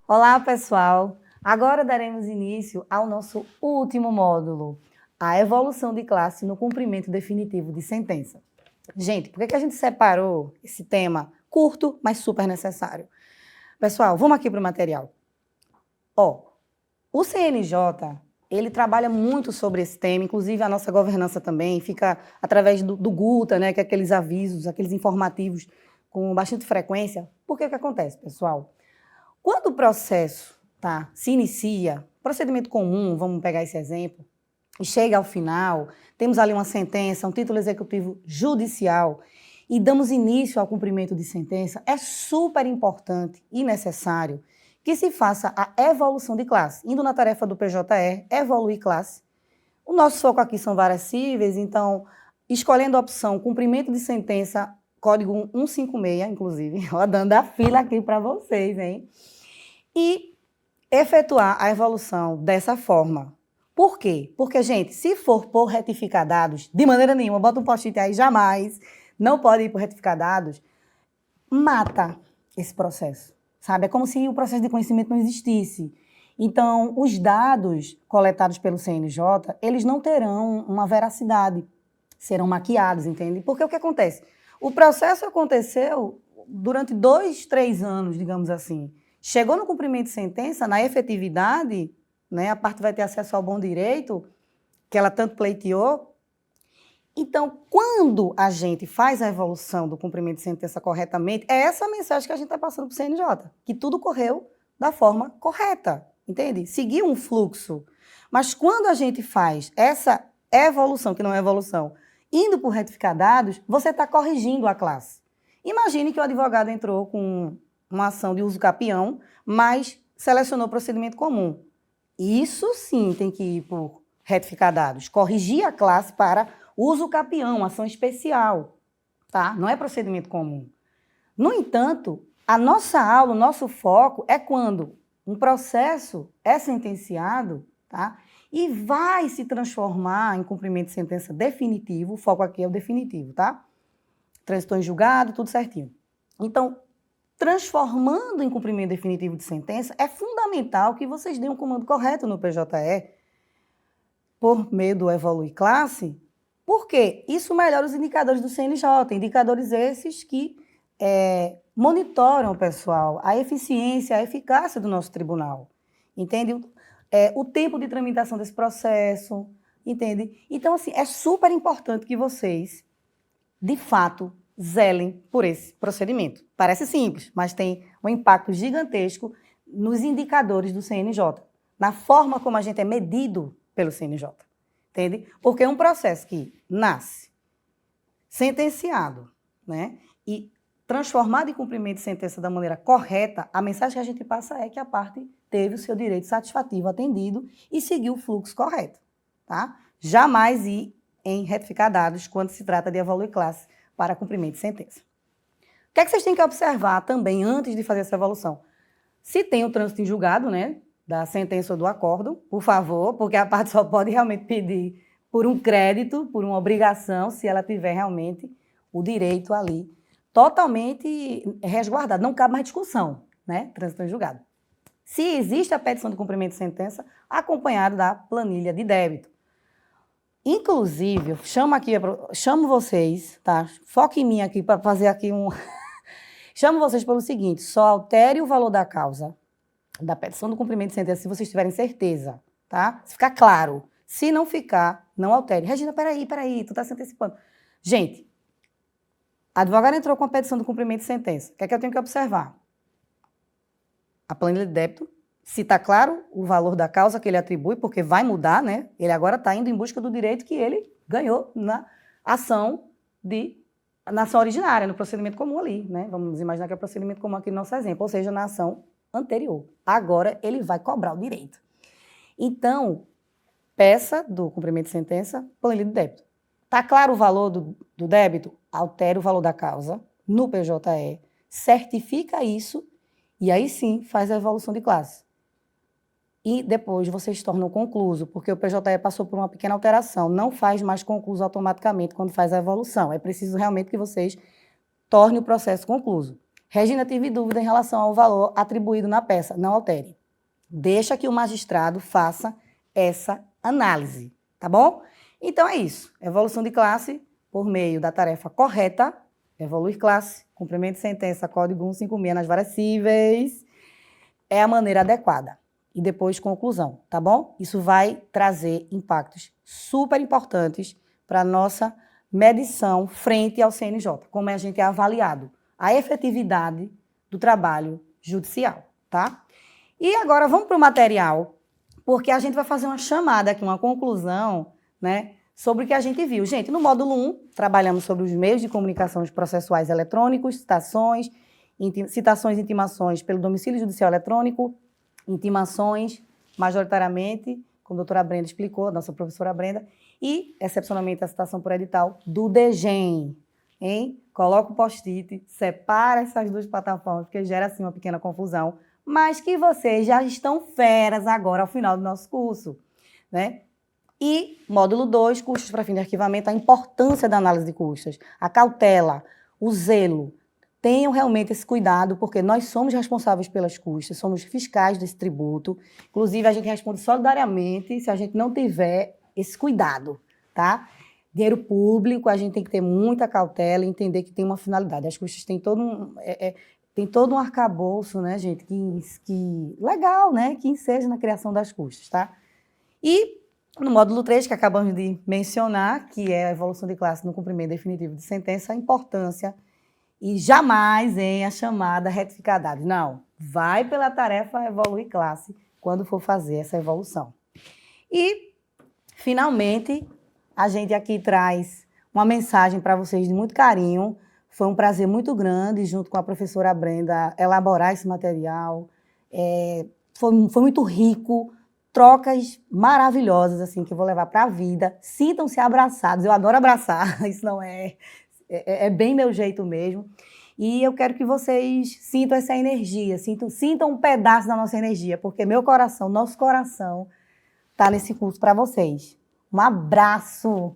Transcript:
Olá, pessoal! Agora daremos início ao nosso último módulo, a evolução de classe no cumprimento definitivo de sentença. Gente, por que a gente separou esse tema curto, mas super necessário? Pessoal, vamos aqui para o material. O CNJ, ele trabalha muito sobre esse tema, inclusive a nossa governança também, fica através do GUTA, né, que é aqueles avisos, aqueles informativos com bastante frequência. Por que acontece, pessoal? Quando o processo se inicia, procedimento comum, vamos pegar esse exemplo, e chega ao final, temos ali uma sentença, um título executivo judicial, e damos início ao cumprimento de sentença, é super importante e necessário que se faça a evolução de classe. Indo na tarefa do PJE, evoluir classe. O nosso foco aqui são várias cíveis, então, escolhendo a opção cumprimento de sentença, código 156, inclusive, rodando a fila aqui para vocês, hein? E efetuar a evolução dessa forma. Por quê? Porque, gente, se for por retificar dados, de maneira nenhuma, bota um post-it aí, jamais, não pode ir por retificar dados, mata esse processo, sabe? É como se o processo de conhecimento não existisse. Então, os dados coletados pelo CNJ, eles não terão uma veracidade, serão maquiados, entende? Porque o que acontece? O processo aconteceu durante 2, 3 anos, digamos assim. Chegou no cumprimento de sentença, na efetividade, né, a parte vai ter acesso ao bom direito, que ela tanto pleiteou. Então, quando a gente faz a evolução do cumprimento de sentença corretamente, é essa a mensagem que a gente está passando para o CNJ, que tudo correu da forma correta, entende? Seguir um fluxo. Mas quando a gente faz essa evolução, que não é evolução, indo por retificar dados, você está corrigindo a classe. Imagine que o advogado entrou com uma ação de uso capião, mas selecionou o procedimento comum. Isso sim tem que ir por retificar dados, corrigir a classe para uso capião, ação especial, tá? Não é procedimento comum. No entanto, a nossa aula, o nosso foco é quando um processo é sentenciado, tá? E vai se transformar em cumprimento de sentença definitivo, o foco aqui é o definitivo, tá? Transitou em julgado, tudo certinho. Então, transformando em cumprimento definitivo de sentença, é fundamental que vocês deem um comando correto no PJE, por meio do evoluir classe, porque isso melhora os indicadores do CNJ, indicadores esses que monitoram, pessoal, a eficiência, a eficácia do nosso tribunal, entende? O tempo de tramitação desse processo, entende? Então, assim, é super importante que vocês, de fato, zelem por esse procedimento. Parece simples, mas tem um impacto gigantesco nos indicadores do CNJ, na forma como a gente é medido pelo CNJ, entende? Porque é um processo que nasce sentenciado, né, e transformado em cumprimento de sentença da maneira correta, a mensagem que a gente passa é que a parte teve o seu direito satisfativo atendido e seguiu o fluxo correto, tá? Jamais ir em retificar dados quando se trata de evoluir classe para cumprimento de sentença. O que é que vocês têm que observar também antes de fazer essa evolução? Se tem o trânsito em julgado, né, da sentença ou do acórdão, por favor, porque a parte só pode realmente pedir por um crédito, por uma obrigação, se ela tiver realmente o direito ali totalmente resguardado. Não cabe mais discussão, né, trânsito em julgado. Se existe a petição de cumprimento de sentença, acompanhado da planilha de débito. Inclusive, chamo vocês, tá? Foque em mim aqui para fazer aqui um... Chamo vocês pelo seguinte, só altere o valor da causa da petição do cumprimento de sentença se vocês tiverem certeza, tá? Se ficar claro. Se não ficar, não altere. Regina, peraí, tu tá se antecipando. Gente, a advogada entrou com a petição do cumprimento de sentença. O que é que eu tenho que observar? A planilha de débito, se está claro o valor da causa que ele atribui, porque vai mudar, né? Ele agora está indo em busca do direito que ele ganhou na ação originária, no procedimento comum ali, né? Vamos imaginar que é o procedimento comum aqui no nosso exemplo, ou seja, na ação anterior. Agora ele vai cobrar o direito. Então, peça do cumprimento de sentença, planilha de débito. Está claro o valor do débito? Altere o valor da causa no PJE, certifica isso e aí sim faz a evolução de classe. E depois vocês tornam concluso, porque o PJE passou por uma pequena alteração, não faz mais concluso automaticamente quando faz a evolução. É preciso realmente que vocês tornem o processo concluso. Regina, tive dúvida em relação ao valor atribuído na peça. Não altere. Deixa que o magistrado faça essa análise, tá bom? Então é isso. Evolução de classe por meio da tarefa correta, evoluir classe, cumprimento de sentença, código 156 nas várias cíveis, é a maneira adequada. E depois conclusão, tá bom? Isso vai trazer impactos super importantes para a nossa medição frente ao CNJ, como a gente é avaliado, a efetividade do trabalho judicial, tá? E agora vamos para o material, porque a gente vai fazer uma chamada aqui, uma conclusão, né, sobre o que a gente viu. Gente, no módulo 1, trabalhamos sobre os meios de comunicação processuais eletrônicos, citações, intimações pelo domicílio judicial eletrônico, intimações, majoritariamente, como a doutora Brenda explicou, a nossa professora Brenda, e, excepcionalmente, a citação por edital do DGEM, hein? Coloca o post-it, separa essas duas plataformas, porque gera, assim, uma pequena confusão, mas que vocês já estão feras agora ao final do nosso curso, né? E, módulo 2, custos para fim de arquivamento, a importância da análise de custos, a cautela, o zelo. Tenham realmente esse cuidado, porque nós somos responsáveis pelas custas, somos fiscais desse tributo. Inclusive, a gente responde solidariamente se a gente não tiver esse cuidado, tá? Dinheiro público, a gente tem que ter muita cautela e entender que tem uma finalidade. As custas têm todo um arcabouço, né, gente, que legal, né, que enseja na criação das custas, tá? E no módulo 3, que acabamos de mencionar, que é a evolução de classe no cumprimento definitivo de sentença, a importância e jamais em a chamada retificadade. Não, vai pela tarefa evoluir classe quando for fazer essa evolução. E, finalmente, a gente aqui traz uma mensagem para vocês de muito carinho. Foi um prazer muito grande, junto com a professora Brenda, elaborar esse material. Foi muito rico, trocas maravilhosas, assim, que eu vou levar para a vida. Sintam-se abraçados, eu adoro abraçar, isso não é bem meu jeito mesmo. E eu quero que vocês sintam essa energia, sintam um pedaço da nossa energia, porque meu coração, nosso coração, está nesse curso para vocês. Um abraço!